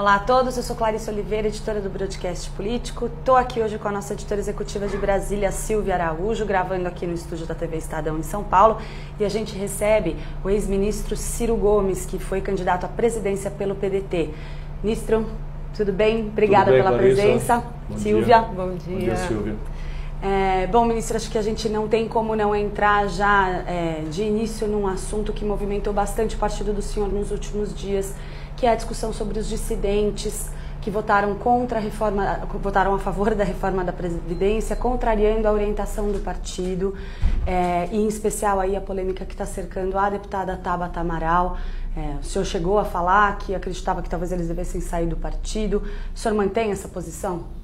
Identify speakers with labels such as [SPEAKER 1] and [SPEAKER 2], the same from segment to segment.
[SPEAKER 1] Olá a todos, eu sou Clarice Oliveira, editora do Broadcast Político. Estou aqui hoje com a nossa editora executiva de Brasília, Silvia Araújo, gravando aqui no estúdio da TV Estadão em São Paulo. E a gente recebe o ex-ministro Ciro Gomes, que foi candidato à presidência pelo PDT. Ministro, tudo bem? Obrigada
[SPEAKER 2] tudo bem,
[SPEAKER 1] pela
[SPEAKER 2] Clarissa.
[SPEAKER 1] presença.
[SPEAKER 2] Bom
[SPEAKER 1] Silvia.
[SPEAKER 2] Dia.
[SPEAKER 1] Bom dia.
[SPEAKER 2] Bom dia, Silvia.
[SPEAKER 1] Bom, ministro, acho que a gente não tem como não entrar já de início num assunto que movimentou bastante o partido do senhor nos últimos dias, que é a discussão sobre os dissidentes que votaram contra a reforma, votaram a favor da reforma da Previdência, contrariando a orientação do partido, e em especial aí a polêmica que está cercando a deputada Tabata Amaral. O senhor chegou a falar que acreditava que talvez eles devessem sair do partido. O senhor mantém essa posição?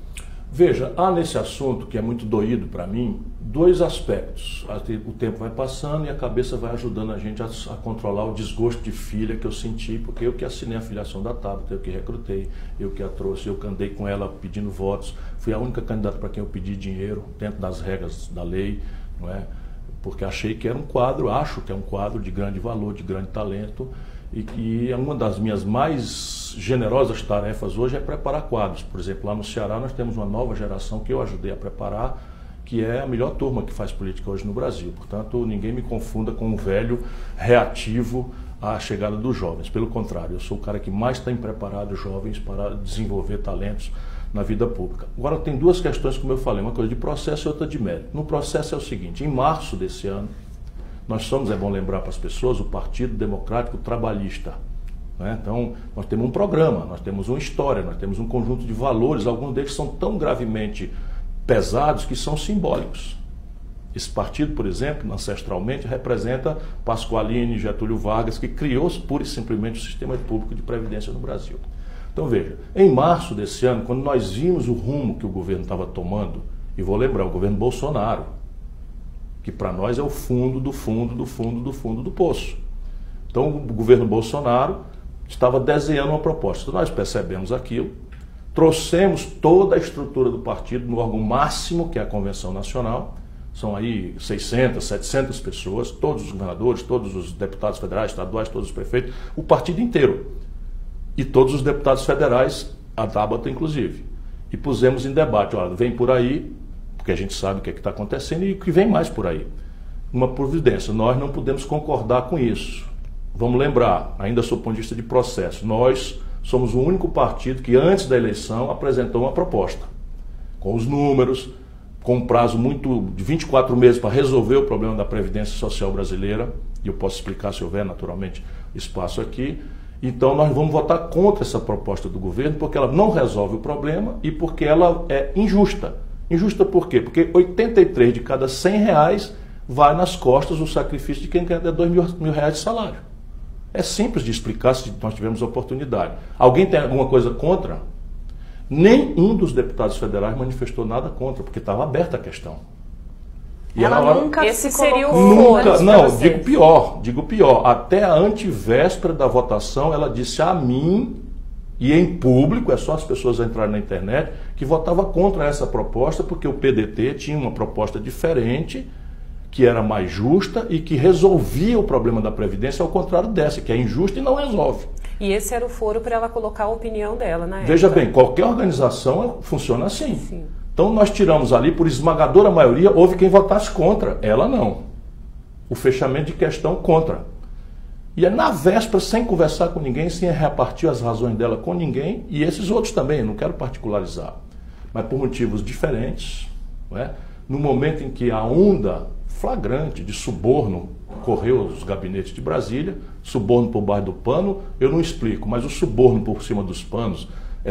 [SPEAKER 2] Veja, há nesse assunto, que é muito doído para mim, dois aspectos. O tempo vai passando e a cabeça vai ajudando a gente a controlar o desgosto de filha que eu senti, porque eu que assinei a filiação da Tabata, eu que recrutei, eu que a trouxe, eu que andei com ela pedindo votos, fui a única candidata para quem eu pedi dinheiro, dentro das regras da lei, não é? Porque achei que era um quadro, acho que é um quadro de grande valor, de grande talento, e que uma das minhas mais generosas tarefas hoje é preparar quadros. Por exemplo, lá no Ceará nós temos uma nova geração que eu ajudei a preparar, que é a melhor turma que faz política hoje no Brasil. Portanto, ninguém me confunda com um velho reativo à chegada dos jovens. Pelo contrário, eu sou o cara que mais tem preparado os jovens para desenvolver talentos na vida pública. Agora, tem duas questões, como eu falei, uma coisa de processo e outra de mérito. No processo é o seguinte: em março desse ano, nós somos, é bom lembrar para as pessoas, o Partido Democrático Trabalhista. Né? Então, nós temos um programa, nós temos uma história, nós temos um conjunto de valores, alguns deles são tão gravemente pesados que são simbólicos. Esse partido, por exemplo, ancestralmente, representa Pasqualini, Getúlio Vargas, que criou pura e simplesmente o sistema público de previdência no Brasil. Então, veja, em março desse ano, quando nós vimos o rumo que o governo estava tomando, e vou lembrar, o governo Bolsonaro, que para nós é o fundo do fundo do fundo do fundo do poço. Então o governo Bolsonaro estava desenhando uma proposta. Então, nós percebemos aquilo, trouxemos toda a estrutura do partido no órgão máximo, que é a Convenção Nacional. São aí 600, 700 pessoas, todos os governadores, todos os deputados federais, estaduais, todos os prefeitos, o partido inteiro. E todos os deputados federais, a Tabata inclusive. E pusemos em debate: olha, vem por aí, porque a gente sabe o que está acontecendo e o que vem mais por aí. Uma providência. Nós não podemos concordar com isso. Vamos lembrar, ainda sob o ponto de vista de processo, nós somos o único partido que antes da eleição apresentou uma proposta, com os números, com um prazo de 24 meses para resolver o problema da Previdência Social brasileira, e eu posso explicar se houver naturalmente espaço aqui. Então nós vamos votar contra essa proposta do governo, porque ela não resolve o problema e porque ela é injusta. Injusta por quê? Porque 83 de cada 100 reais vai nas costas do sacrifício de quem ganha até 2 mil reais de salário. É simples de explicar se nós tivermos oportunidade. Alguém tem alguma coisa contra? Nenhum dos deputados federais manifestou nada contra, porque estava aberta a questão.
[SPEAKER 1] E ela nunca
[SPEAKER 3] esse
[SPEAKER 1] se
[SPEAKER 3] seria o
[SPEAKER 2] nunca, não, digo pior. Até a antevéspera da votação, ela disse a mim, e em público, é só as pessoas entrarem na internet, que votava contra essa proposta, porque o PDT tinha uma proposta diferente, que era mais justa e que resolvia o problema da Previdência, ao contrário dessa, que é injusta e não resolve.
[SPEAKER 3] E esse era o foro para ela colocar a opinião dela, né?
[SPEAKER 2] Veja bem, qualquer organização funciona assim.
[SPEAKER 3] Sim.
[SPEAKER 2] Então nós tiramos ali, por esmagadora maioria, houve quem votasse contra, ela não. O fechamento de questão contra. E é na véspera, sem conversar com ninguém, sem repartir as razões dela com ninguém, e esses outros também, não quero particularizar, mas por motivos diferentes, não é? No momento em que a onda flagrante de suborno correu os gabinetes de Brasília, suborno por baixo do pano, eu não explico, mas o suborno por cima dos panos,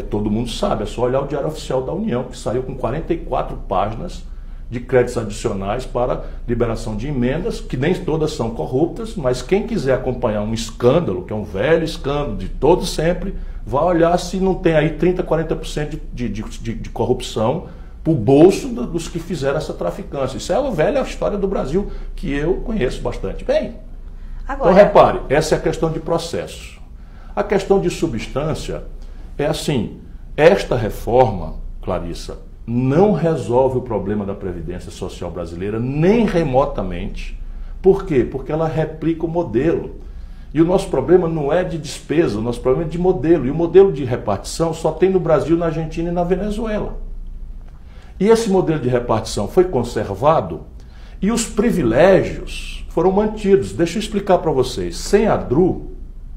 [SPEAKER 2] todo mundo sabe, é só olhar o Diário Oficial da União, que saiu com 44 páginas de créditos adicionais para liberação de emendas, que nem todas são corruptas, mas quem quiser acompanhar um escândalo, que é um velho escândalo de todo sempre, vai olhar se não tem aí 30%, 40% de corrupção para o bolso dos que fizeram essa traficância. Isso é a velha história do Brasil, que eu conheço bastante bem. Agora, então repare, essa é a questão de processo. A questão de substância é assim: esta reforma, Clarissa, não resolve o problema da Previdência Social brasileira, nem remotamente. Por quê? Porque ela replica o modelo. E o nosso problema não é de despesa, o nosso problema é de modelo. E o modelo de repartição só tem no Brasil, na Argentina e na Venezuela. E esse modelo de repartição foi conservado e os privilégios foram mantidos. Deixa eu explicar para vocês. Sem a DRU,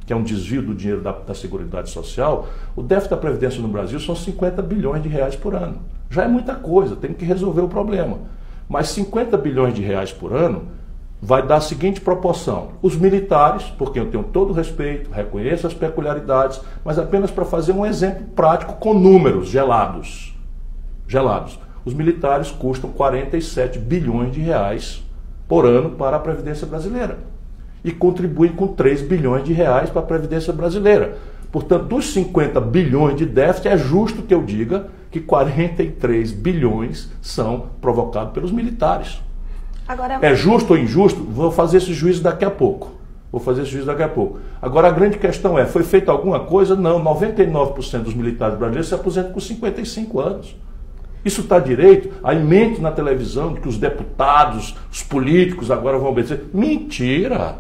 [SPEAKER 2] que é um desvio do dinheiro da Seguridade Social, o déficit da Previdência no Brasil são 50 bilhões de reais por ano. Já é muita coisa, tem que resolver o problema. Mas 50 bilhões de reais por ano vai dar a seguinte proporção. Os militares, por quem eu tenho todo o respeito, reconheço as peculiaridades, mas apenas para fazer um exemplo prático com números gelados. Os militares custam 47 bilhões de reais por ano para a Previdência Brasileira. E contribuem com 3 bilhões de reais para a Previdência Brasileira. Portanto, dos 50 bilhões de déficit, é justo que eu diga que 43 bilhões são provocados pelos militares. Agora, é justo ou injusto? Vou fazer esse juízo daqui a pouco. Agora, a grande questão é, foi feita alguma coisa? Não, 99% dos militares brasileiros se aposentam com 55 anos. Isso está direito? Aí mente na televisão de que os deputados, os políticos agora vão obedecer. Mentira!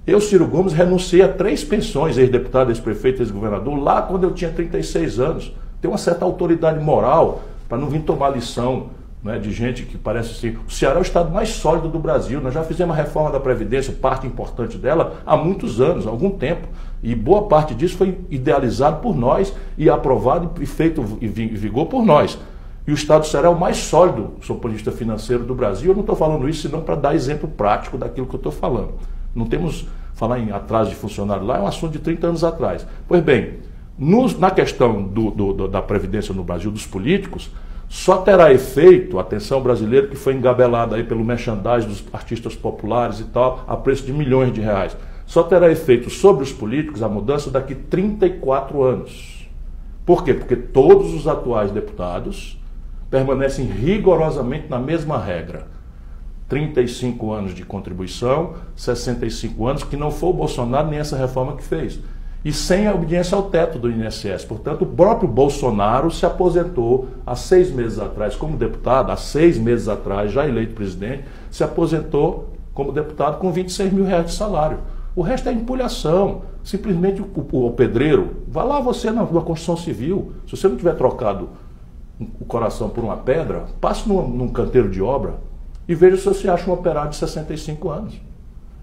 [SPEAKER 2] Eu, Ciro Gomes, renunciei a 3 pensões, ex-deputado, ex-prefeito, ex-governador, lá quando eu tinha 36 anos. Tem uma certa autoridade moral para não vir tomar lição, né, de gente que parece assim. O Ceará é o estado mais sólido do Brasil. Nós já fizemos a reforma da Previdência, parte importante dela, há muitos anos, há algum tempo. E boa parte disso foi idealizado por nós e aprovado e feito em vigor por nós. E o estado do Ceará é o mais sólido, do ponto de vista financeiro do Brasil. Eu não estou falando isso senão para dar exemplo prático daquilo que eu estou falando. Não temos, falar em atraso de funcionário lá, é um assunto de 30 anos atrás. Pois bem, na questão da Previdência no Brasil, dos políticos, só terá efeito, atenção brasileiro, que foi engabelada aí pelo merchandising dos artistas populares e tal, a preço de milhões de reais. Só terá efeito sobre os políticos a mudança daqui 34 anos. Por quê? Porque todos os atuais deputados permanecem rigorosamente na mesma regra. 35 anos de contribuição, 65 anos, que não foi o Bolsonaro nem essa reforma que fez. E sem a obediência ao teto do INSS. Portanto, o próprio Bolsonaro se aposentou há 6 meses atrás como deputado, há 6 meses atrás, já eleito presidente, se aposentou como deputado com 26 mil reais de salário. O resto é empulhação. Simplesmente o pedreiro, vá lá você na construção civil, se você não tiver trocado o coração por uma pedra, passe num canteiro de obra e veja se você acha um operário de 65 anos.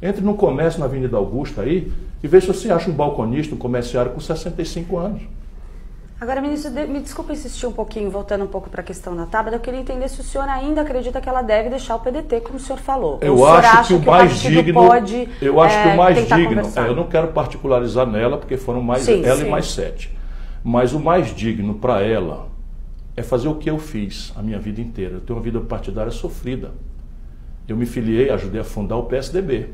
[SPEAKER 2] Entre no comércio na Avenida Augusta aí e veja se você acha um balconista, um comerciário com 65 anos.
[SPEAKER 1] Agora, ministro, me desculpa insistir um pouquinho, voltando um pouco para a questão da Tabata, eu queria entender se o senhor ainda acredita que ela deve deixar o PDT, como o senhor falou.
[SPEAKER 2] Eu acho que o mais digno, eu não quero particularizar nela, porque foram mais ela e mais 7. Mas o mais digno para ela é fazer o que eu fiz a minha vida inteira. Eu tenho uma vida partidária sofrida. Eu me filiei, ajudei a fundar o PSDB,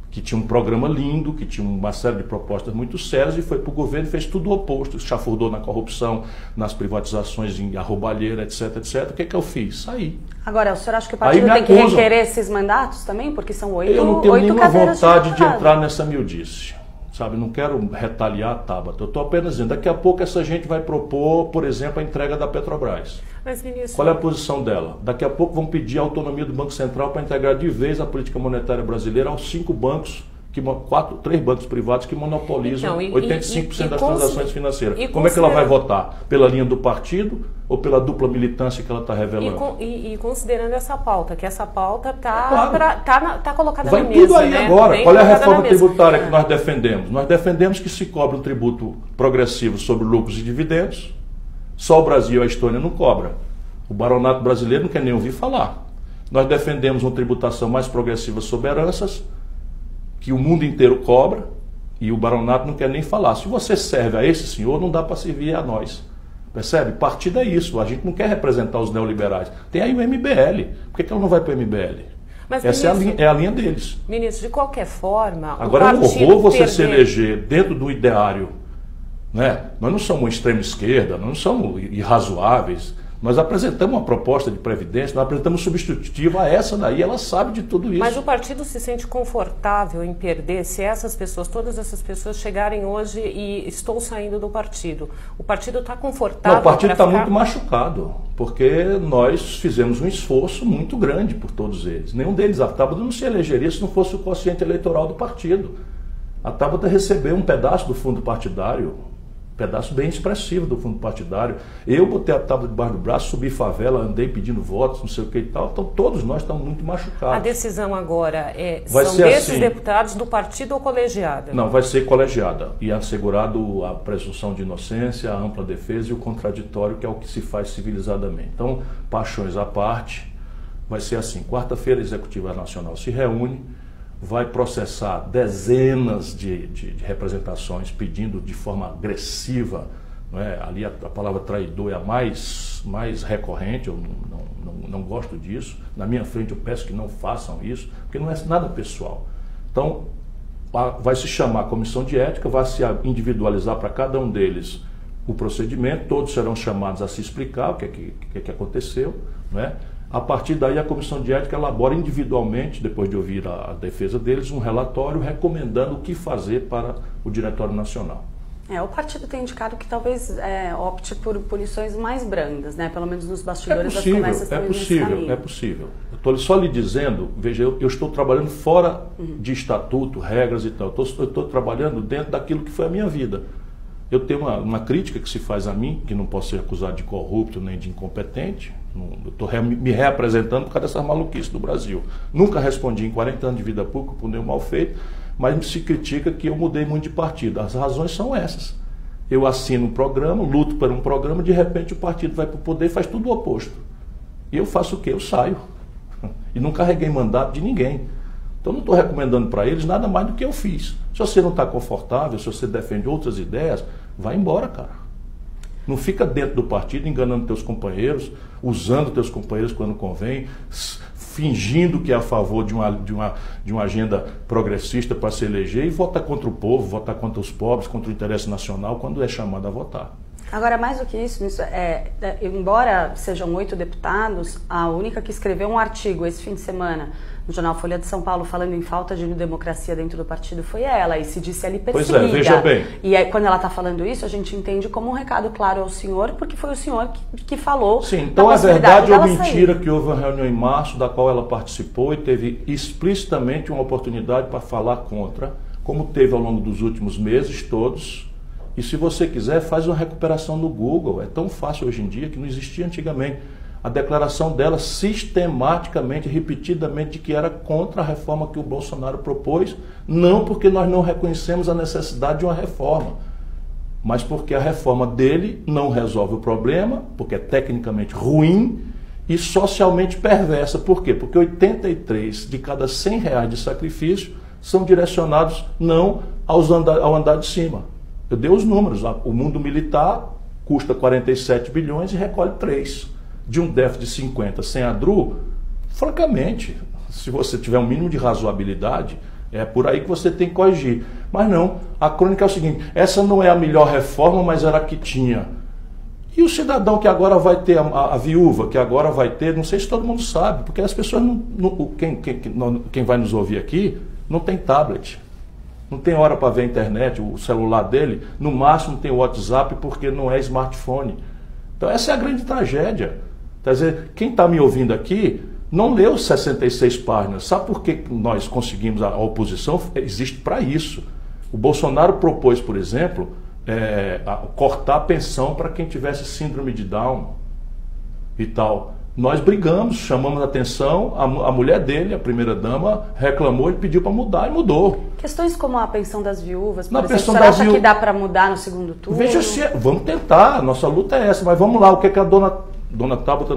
[SPEAKER 2] que tinha um programa lindo, que tinha uma série de propostas muito sérias, e foi para o governo e fez tudo o oposto, chafurdou na corrupção, nas privatizações em roubalheira, etc, etc. O que é que eu fiz? Saí.
[SPEAKER 1] Agora, o senhor acha que o partido tem que requerer esses mandatos também? Porque são 8 cadeiras de deputado.
[SPEAKER 2] Eu não tenho nenhuma vontade de entrar nessa miudice. Sabe, não quero retaliar a Tabata. Eu estou apenas dizendo, daqui a pouco essa gente vai propor, por exemplo, a entrega da Petrobras.
[SPEAKER 3] Mas, ministro...
[SPEAKER 2] Qual é a posição dela? Daqui a pouco vão pedir a autonomia do Banco Central para integrar de vez a política monetária brasileira aos 5 bancos, 3 bancos privados que monopolizam 85% das transações financeiras. Como é que ela vai votar? Pela linha do partido ou pela dupla militância que ela está revelando?
[SPEAKER 3] E considerando essa pauta, que essa pauta está colocada na mesa.
[SPEAKER 2] Vai tudo aí agora. Qual é a reforma tributária que nós defendemos? Nós defendemos que se cobre um tributo progressivo sobre lucros e dividendos. Só o Brasil e a Estônia não cobra. O baronato brasileiro não quer nem ouvir falar. Nós defendemos uma tributação mais progressiva sobre heranças, que o mundo inteiro cobra, e o baronato não quer nem falar. Se você serve a esse senhor, não dá para servir a nós. Percebe? Partido é isso. A gente não quer representar os neoliberais. Tem aí o MBL. Por que ela não vai para o MBL?
[SPEAKER 3] Mas,
[SPEAKER 2] essa
[SPEAKER 3] ministro,
[SPEAKER 2] é a linha deles.
[SPEAKER 3] Ministro, de qualquer forma...
[SPEAKER 2] Agora é um horror você se eleger dentro do ideário. Né? Nós não somos uma extrema esquerda, nós não somos irrazoáveis. Nós apresentamos uma proposta de previdência, nós apresentamos substitutiva a essa daí, ela sabe de tudo isso.
[SPEAKER 3] Mas o partido se sente confortável em perder se essas pessoas, todas essas pessoas chegarem hoje e estou saindo do partido. O partido está confortável?
[SPEAKER 2] Não, o partido está muito machucado, porque nós fizemos um esforço muito grande por todos eles. Nenhum deles, a Tabata não se elegeria se não fosse o quociente eleitoral do partido. A Tabata recebeu um pedaço do fundo partidário, pedaço bem expressivo do fundo partidário. Eu botei a tábua debaixo do braço, subi favela, andei pedindo votos, não sei o que e tal. Então todos nós estamos muito machucados.
[SPEAKER 3] A decisão agora são desses assim, deputados do partido ou colegiada?
[SPEAKER 2] Não, vai ser colegiada. E assegurado a presunção de inocência, a ampla defesa e o contraditório, que é o que se faz civilizadamente. Então, paixões à parte, vai ser assim. Quarta-feira a Executiva Nacional se reúne, vai processar dezenas de representações pedindo de forma agressiva, não é? Ali a palavra traidor é a mais recorrente, eu não gosto disso. Na minha frente eu peço que não façam isso, porque não é nada pessoal. Então, vai se chamar a comissão de ética, vai se individualizar para cada um deles o procedimento, todos serão chamados a se explicar o que é que aconteceu, não é? A partir daí, a comissão de ética elabora individualmente, depois de ouvir a defesa deles, um relatório recomendando o que fazer para o Diretório Nacional.
[SPEAKER 1] O partido tem indicado que talvez opte por punições mais brandas, né? Pelo menos nos bastidores das conversas.
[SPEAKER 2] É possível. Eu estou só lhe dizendo, veja, eu estou trabalhando fora de estatuto, regras e tal. Eu estou trabalhando dentro daquilo que foi a minha vida. Eu tenho uma crítica que se faz a mim, que não posso ser acusado de corrupto nem de incompetente. Eu estou me reapresentando por causa dessas maluquices do Brasil. Nunca respondi em 40 anos de vida pública por nenhum mal feito, mas se critica que eu mudei muito de partido. As razões são essas. Eu assino um programa, luto por um programa, de repente o partido vai para o poder e faz tudo o oposto. E eu faço o quê? Eu saio. E não carreguei mandato de ninguém. Então não estou recomendando para eles nada mais do que eu fiz. Se você não está confortável, se você defende outras ideias, vai embora, cara. Não fica dentro do partido enganando teus companheiros, usando teus companheiros quando convém, fingindo que é a favor de uma agenda progressista para se eleger e votar contra o povo, votar contra os pobres, contra o interesse nacional quando é chamado a votar.
[SPEAKER 1] Agora, mais do que isso, embora sejam 8 deputados, a única que escreveu um artigo esse fim de semana no jornal Folha de São Paulo falando em falta de democracia dentro do partido foi ela, e se disse ali perseguida.
[SPEAKER 2] Pois é, veja bem.
[SPEAKER 1] E aí, quando ela está falando isso, a gente entende como um recado claro ao senhor, porque foi o senhor que falou.
[SPEAKER 2] Sim, então é verdade ou mentira que houve uma reunião em março da qual ela participou e teve explicitamente uma oportunidade para falar contra, como teve ao longo dos últimos meses todos. E se você quiser, faz uma recuperação no Google. É tão fácil hoje em dia que não existia antigamente. A declaração dela sistematicamente, repetidamente, de que era contra a reforma que o Bolsonaro propôs, não porque nós não reconhecemos a necessidade de uma reforma, mas porque a reforma dele não resolve o problema, porque é tecnicamente ruim e socialmente perversa. Por quê? Porque 83 de cada 100 reais de sacrifício são direcionados não ao andar de cima. Eu dei os números. O mundo militar custa 47 bilhões e recolhe 3. De um déficit de 50 sem a DRU, francamente, se você tiver um mínimo de razoabilidade, é por aí que você tem que corrigir. Mas não, a crônica é o seguinte: essa não é a melhor reforma, mas era a que tinha. E o cidadão que agora vai ter, a viúva que agora vai ter, não sei se todo mundo sabe, porque as pessoas, quem vai nos ouvir aqui, não tem tablet. Não tem hora para ver a internet, o celular dele, no máximo tem o WhatsApp porque não é smartphone. Então essa é a grande tragédia. Quer dizer, quem está me ouvindo aqui não leu 66 páginas. Sabe por que nós conseguimos? A oposição existe para isso. O Bolsonaro propôs, por exemplo, cortar a pensão para quem tivesse síndrome de Down e tal. Nós brigamos, chamamos a atenção, a mulher dele, a primeira-dama, reclamou e pediu para mudar e mudou.
[SPEAKER 1] Questões como a pensão das viúvas, por exemplo, você acha que dá para mudar no segundo turno?
[SPEAKER 2] Veja se vamos tentar, nossa luta é essa, mas vamos lá, o que é que a dona Tabata,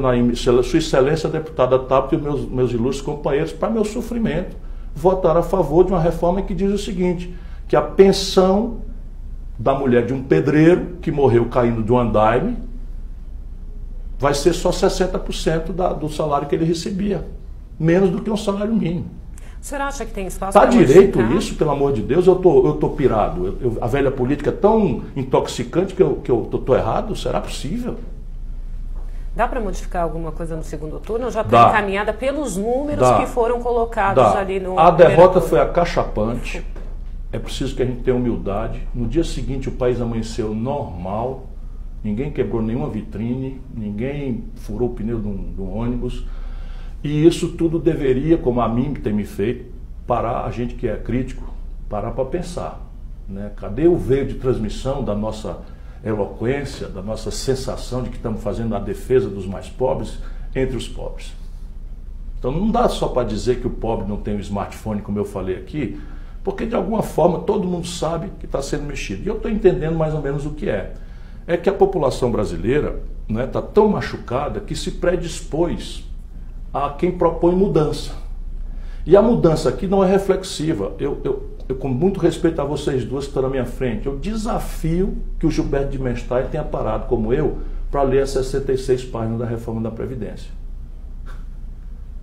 [SPEAKER 2] Sua Excelência a deputada Tabata e os meus ilustres companheiros, para meu sofrimento, votaram a favor de uma reforma que diz o seguinte, que a pensão da mulher de um pedreiro que morreu caindo de um andaime vai ser só 60% do salário que ele recebia, menos do que um salário mínimo.
[SPEAKER 3] O senhor acha que tem espaço
[SPEAKER 2] para direito
[SPEAKER 3] modificar?
[SPEAKER 2] Isso, pelo amor de Deus? Eu tô pirado. A velha política é tão intoxicante que eu tô errado? Será possível?
[SPEAKER 3] Dá para modificar alguma coisa no segundo turno ou já está encaminhada pelos números que foram colocados ali no...
[SPEAKER 2] A derrota foi acachapante. É preciso que a gente tenha humildade. No dia seguinte o país amanheceu normal, ninguém quebrou nenhuma vitrine, ninguém furou o pneu de um ônibus. E isso tudo deveria, como a mim tem me feito, parar, a gente que é crítico, parar para pensar, né? Cadê o veio de transmissão da nossa eloquência, da nossa sensação de que estamos fazendo a defesa dos mais pobres entre os pobres? Então não dá só para dizer que o pobre não tem um smartphone, como eu falei aqui, porque de alguma forma todo mundo sabe que está sendo mexido. E eu estou entendendo mais ou menos o que é. É que a população brasileira está tão machucada que se predispôs a quem propõe mudança. E a mudança aqui não é reflexiva. Eu com muito respeito a vocês duas que estão na minha frente, eu desafio que o Gilberto de Menstein tenha parado, como eu, para ler as 66 páginas da reforma da Previdência.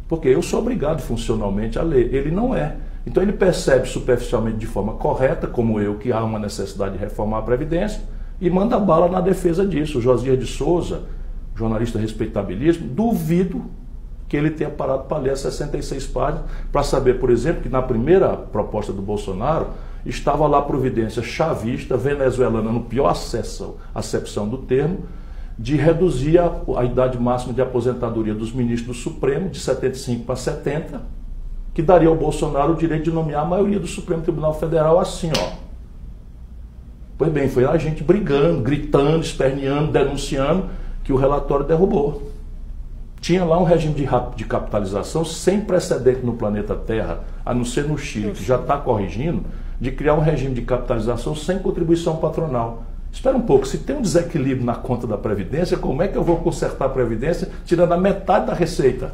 [SPEAKER 2] Porque eu sou obrigado funcionalmente a ler, ele não é. Então ele percebe superficialmente de forma correta, como eu, que há uma necessidade de reformar a Previdência, e manda bala na defesa disso. O Josias de Souza, jornalista respeitabilíssimo, duvido que ele tenha parado para ler as 66 páginas, para saber, por exemplo, que na primeira proposta do Bolsonaro estava lá a providência chavista, venezuelana, no pior acepção do termo, de reduzir a idade máxima de aposentadoria dos ministros do Supremo de 75 para 70, que daria ao Bolsonaro o direito de nomear a maioria do Supremo Tribunal Federal assim, ó. Pois bem, foi a gente brigando, gritando, esperneando, denunciando, que o relatório derrubou. Tinha lá um regime de capitalização sem precedente no planeta Terra, a não ser no Chile, que já está corrigindo, de criar um regime de capitalização sem contribuição patronal. Espera um pouco, se tem um desequilíbrio na conta da Previdência, como é que eu vou consertar a Previdência tirando a metade da receita?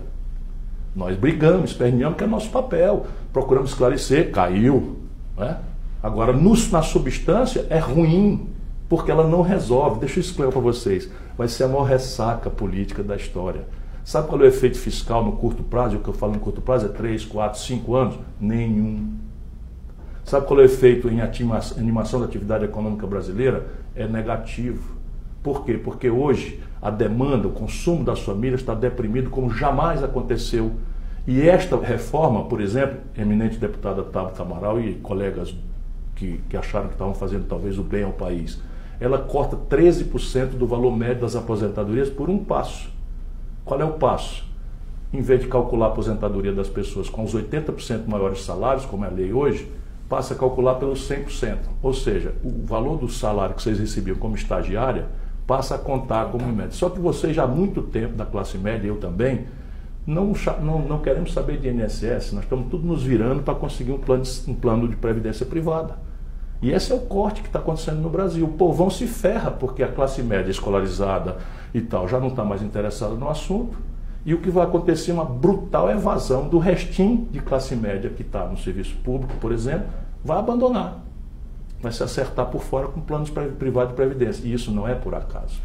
[SPEAKER 2] Nós brigamos, esperneamos, que é nosso papel, procuramos esclarecer, caiu. Né? Agora, na substância, é ruim, porque ela não resolve. Deixa eu explicar para vocês, vai ser a maior ressaca política da história. Sabe qual é o efeito fiscal no curto prazo? O que eu falo no curto prazo é 3, 4, 5 anos? Nenhum. Sabe qual é o efeito em animação da atividade econômica brasileira? É negativo. Por quê? Porque hoje a demanda, o consumo das famílias está deprimido como jamais aconteceu. E esta reforma, por exemplo, eminente deputada Tabata Amaral e colegas que acharam que estavam fazendo talvez o bem ao país, ela corta 13% do valor médio das aposentadorias por um passo. Qual é o passo? Em vez de calcular a aposentadoria das pessoas com os 80% maiores salários, como é a lei hoje, passa a calcular pelos 100%. Ou seja, o valor do salário que vocês recebiam como estagiária passa a contar como média. Só que vocês já há muito tempo, da classe média, eu também, não queremos saber de INSS, nós estamos tudo nos virando para conseguir um plano de previdência privada. E esse é o corte que está acontecendo no Brasil. O povão se ferra porque a classe média escolarizada e tal já não está mais interessada no assunto. E o que vai acontecer é uma brutal evasão do restinho de classe média que está no serviço público, por exemplo, vai abandonar. Vai se acertar por fora com planos privados de previdência. E isso não é por acaso.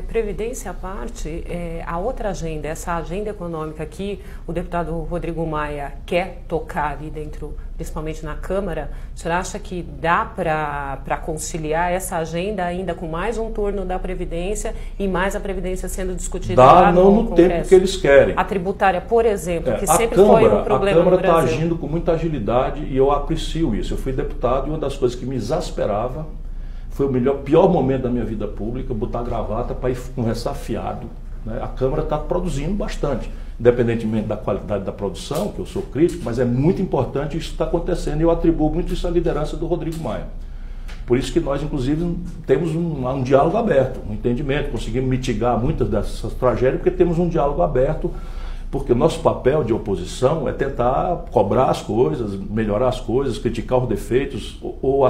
[SPEAKER 3] Previdência à parte, a outra agenda, essa agenda econômica que o deputado Rodrigo Maia quer tocar ali dentro, principalmente na Câmara, o senhor acha que dá para conciliar essa agenda ainda com mais um turno da Previdência e mais a Previdência sendo discutida lá no Congresso?
[SPEAKER 2] No tempo que eles querem.
[SPEAKER 3] A tributária, por exemplo, que sempre foi um problema no Brasil. A Câmara
[SPEAKER 2] está agindo com muita agilidade e eu aprecio isso. Eu fui deputado e uma das coisas que me exasperava foi o pior momento da minha vida pública, botar a gravata para ir conversar fiado. Né? A Câmara está produzindo bastante, independentemente da qualidade da produção, que eu sou crítico, mas é muito importante isso que está acontecendo e eu atribuo muito isso à liderança do Rodrigo Maia. Por isso que nós, inclusive, temos um diálogo aberto, um entendimento, conseguimos mitigar muitas dessas tragédias porque temos um diálogo aberto, porque o nosso papel de oposição é tentar cobrar as coisas, melhorar as coisas, criticar os defeitos, ou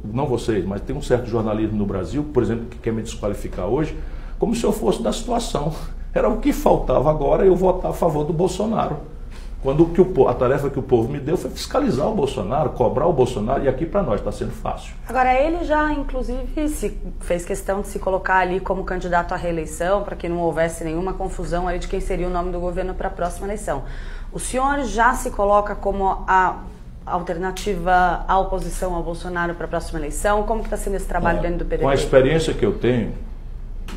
[SPEAKER 2] não vocês, mas tem um certo jornalismo no Brasil, por exemplo, que quer me desqualificar hoje, como se eu fosse da situação. Era o que faltava agora eu votar a favor do Bolsonaro. Quando a tarefa que o povo me deu foi fiscalizar o Bolsonaro, cobrar o Bolsonaro, e aqui para nós está sendo fácil.
[SPEAKER 1] Agora, ele já, inclusive, fez questão de se colocar ali como candidato à reeleição, para que não houvesse nenhuma confusão ali de quem seria o nome do governo para a próxima eleição. O senhor já se coloca como a alternativa à oposição ao Bolsonaro para a próxima eleição? Como que está sendo esse trabalho dentro do PDT?
[SPEAKER 2] Com a experiência que eu tenho,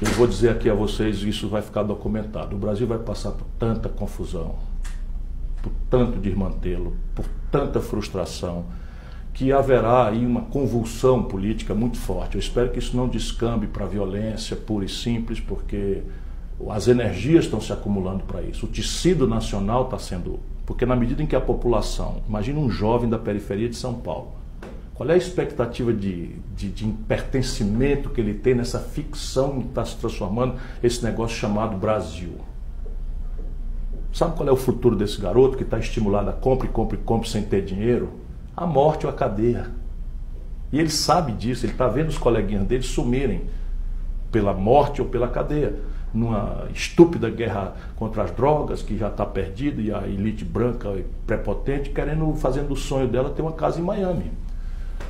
[SPEAKER 2] Eu vou dizer aqui a vocês, isso vai ficar documentado. O Brasil vai passar por tanta confusão, por tanto desmantelo, por tanta frustração, que haverá aí uma convulsão política muito forte. Eu espero que isso não descambe para a violência pura e simples, porque as energias estão se acumulando para isso. O tecido nacional está sendo... Porque na medida em que a população... Imagina um jovem da periferia de São Paulo. Qual é a expectativa de pertencimento que ele tem nessa ficção que está se transformando esse negócio chamado Brasil? Sabe qual é o futuro desse garoto que está estimulado a compra sem ter dinheiro? A morte ou a cadeia. E ele sabe disso, ele está vendo os coleguinhas dele sumirem pela morte ou pela cadeia, numa estúpida guerra contra as drogas que já está perdida, e a elite branca e prepotente fazendo o sonho dela ter uma casa em Miami.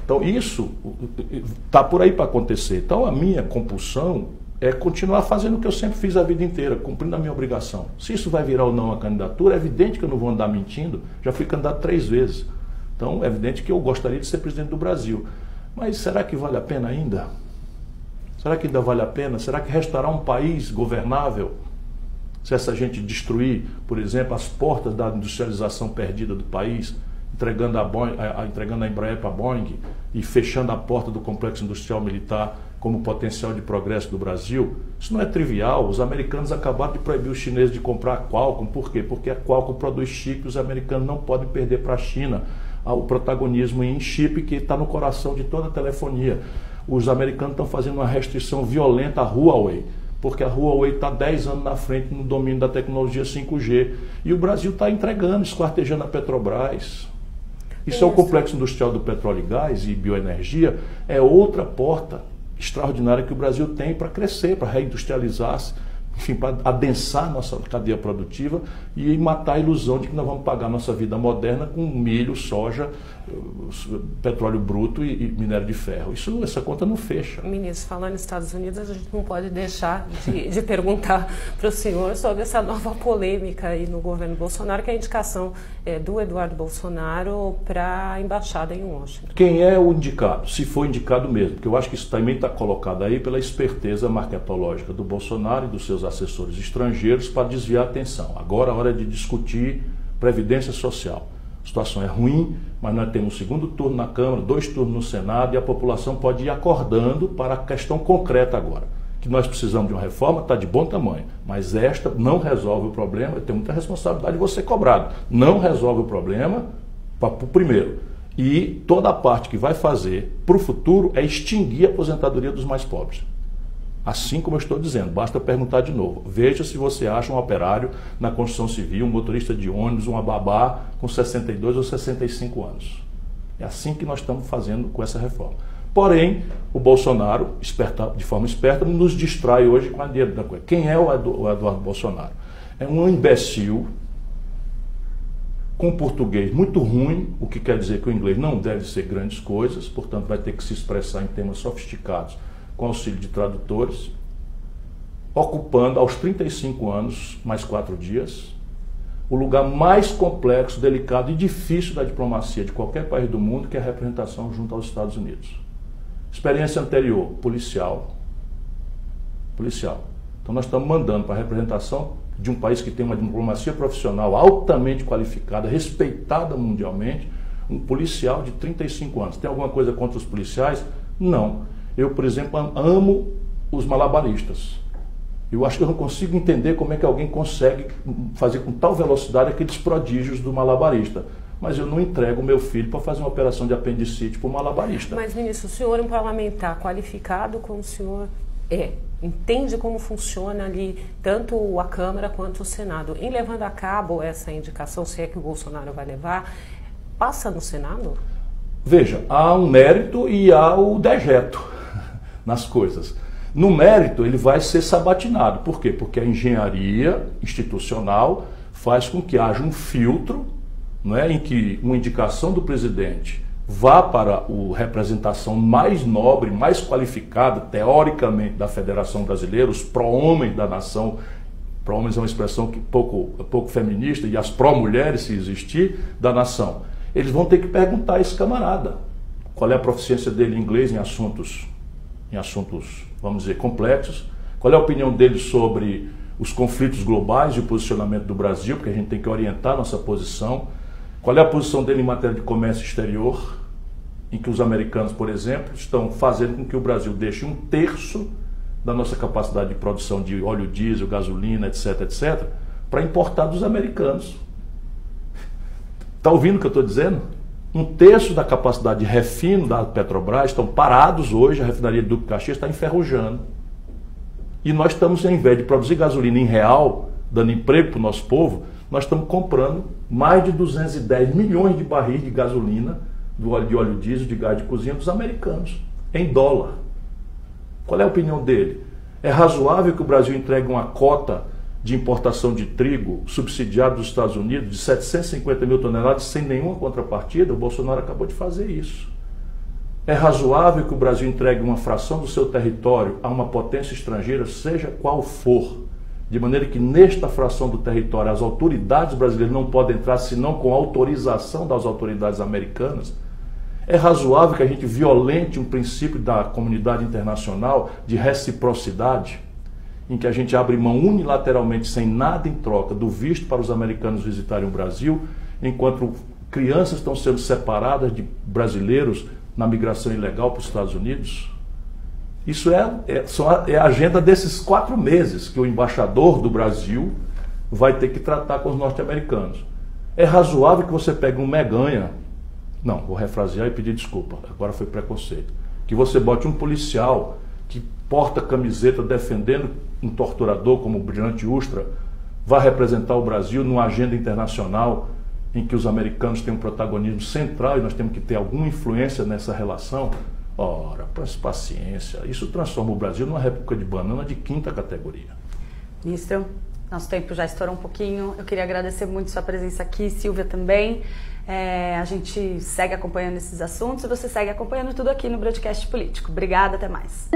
[SPEAKER 2] Então isso está por aí para acontecer. Então a minha compulsão é continuar fazendo o que eu sempre fiz a vida inteira, cumprindo a minha obrigação. Se isso vai virar ou não a candidatura, é evidente que eu não vou andar mentindo, já fui candidato 3 vezes. Então é evidente que eu gostaria de ser presidente do Brasil. Mas será que vale a pena ainda? Será que ainda vale a pena? Será que restará um país governável se essa gente destruir, por exemplo, as portas da industrialização perdida do país, entregando a Embraer para a Boeing e fechando a porta do complexo industrial militar como potencial de progresso do Brasil? Isso não é trivial. Os americanos acabaram de proibir os chineses de comprar a Qualcomm. Por quê? Porque a Qualcomm produz chip e os americanos não podem perder para a China o protagonismo em chip que está no coração de toda a telefonia. Os americanos estão fazendo uma restrição violenta à Huawei, porque a Huawei está 10 anos na frente no domínio da tecnologia 5G. E o Brasil está entregando, esquartejando a Petrobras. Isso é o complexo industrial do petróleo e gás e bioenergia, é outra porta extraordinária que o Brasil tem para crescer, para reindustrializar-se, enfim, para adensar nossa cadeia produtiva e matar a ilusão de que nós vamos pagar nossa vida moderna com milho, soja, petróleo bruto e minério de ferro. Essa conta não fecha.
[SPEAKER 3] Ministro, falando nos Estados Unidos, a gente não pode deixar de perguntar para o senhor sobre essa nova polêmica aí no governo Bolsonaro, que é a indicação do Eduardo Bolsonaro para a embaixada em Washington.
[SPEAKER 2] Quem é o indicado? Se for indicado mesmo, porque eu acho que isso também está colocado aí pela esperteza marketológica do Bolsonaro e dos seus assessores estrangeiros para desviar a atenção. Agora é hora de discutir previdência social. A situação é ruim, mas nós temos um segundo turno na Câmara, 2 turnos no Senado, e a população pode ir acordando para a questão concreta agora. Que nós precisamos de uma reforma, está de bom tamanho, mas esta não resolve o problema, tem muita responsabilidade de você cobrado. Não resolve o problema, para o primeiro. E toda a parte que vai fazer para o futuro é extinguir a aposentadoria dos mais pobres. Assim como eu estou dizendo, basta perguntar de novo. Veja se você acha um operário na construção civil, um motorista de ônibus, uma babá com 62 ou 65 anos. É assim que nós estamos fazendo com essa reforma. Porém, o Bolsonaro, de forma esperta, nos distrai hoje com a dinheiro da coisa. Quem é o Eduardo Bolsonaro? É um imbecil com português muito ruim, o que quer dizer que o inglês não deve ser grandes coisas, portanto vai ter que se expressar em termos sofisticados com auxílio de tradutores, ocupando aos 35 anos, mais 4 dias, o lugar mais complexo, delicado e difícil da diplomacia de qualquer país do mundo, que é a representação junto aos Estados Unidos. Experiência anterior, policial. Então nós estamos mandando para a representação de um país que tem uma diplomacia profissional altamente qualificada, respeitada mundialmente, um policial de 35 anos. Tem alguma coisa contra os policiais? Não. Eu, por exemplo, amo os malabaristas. Eu acho que eu não consigo entender como é que alguém consegue fazer com tal velocidade aqueles prodígios do malabarista. Mas eu não entrego o meu filho para fazer uma operação de apendicite para o malabarista.
[SPEAKER 3] Mas, ministro, o senhor é um parlamentar qualificado como o senhor entende como funciona ali tanto a Câmara quanto o Senado. Em levando a cabo essa indicação, se é que o Bolsonaro vai levar, passa no Senado?
[SPEAKER 2] Veja, há um mérito e há o dejeto nas coisas. No mérito, ele vai ser sabatinado. Por quê? Porque a engenharia institucional faz com que haja um filtro, não é, em que uma indicação do presidente vá para a representação mais nobre, mais qualificada, teoricamente, da Federação Brasileira, os pró-homens da nação. Pró-homens é uma expressão que pouco feminista, e as pró-mulheres, se existir, da nação. Eles vão ter que perguntar a esse camarada qual é a proficiência dele em inglês em assuntos, vamos dizer, complexos, Qual é a opinião dele sobre os conflitos globais e o posicionamento do Brasil, porque a gente tem que orientar nossa posição. Qual é a posição dele em matéria de comércio exterior, em que os americanos, por exemplo, estão fazendo com que o Brasil deixe 1/3 da nossa capacidade de produção de óleo diesel, gasolina, etc., etc., para importar dos americanos. Está ouvindo o que eu estou dizendo? 1/3 da capacidade de refino da Petrobras estão parados hoje, a refinaria de Duque de Caxias está enferrujando. E nós estamos, ao invés de produzir gasolina em real, dando emprego para o nosso povo, nós estamos comprando mais de 210 milhões de barris de gasolina, de óleo diesel, de gás de cozinha dos americanos, em dólar. Qual é a opinião dele? É razoável que o Brasil entregue uma cota de importação de trigo subsidiado dos Estados Unidos de 750 mil toneladas sem nenhuma contrapartida? O Bolsonaro acabou de fazer isso. É razoável que o Brasil entregue uma fração do seu território a uma potência estrangeira, seja qual for, de maneira que nesta fração do território as autoridades brasileiras não podem entrar senão com autorização das autoridades americanas? É razoável que a gente violente um princípio da comunidade internacional de reciprocidade, em que a gente abre mão unilateralmente, sem nada em troca, do visto para os americanos visitarem o Brasil, enquanto crianças estão sendo separadas de brasileiros na migração ilegal para os Estados Unidos? Isso é a agenda desses 4 meses que o embaixador do Brasil vai ter que tratar com os norte-americanos. É razoável que você pegue um meganha, não, vou refrasear e pedir desculpa, agora foi preconceito, que você bote um policial que porta camiseta defendendo um torturador como o Brilhante Ustra, vai representar o Brasil numa agenda internacional em que os americanos têm um protagonismo central e nós temos que ter alguma influência nessa relação. Ora, paciência, isso transforma o Brasil numa república de banana de 5ª categoria.
[SPEAKER 1] Ministro, nosso tempo já estourou um pouquinho, eu queria agradecer muito sua presença aqui, Silvia também. A gente segue acompanhando esses assuntos e você segue acompanhando tudo aqui no Broadcast Político. Obrigada, até mais.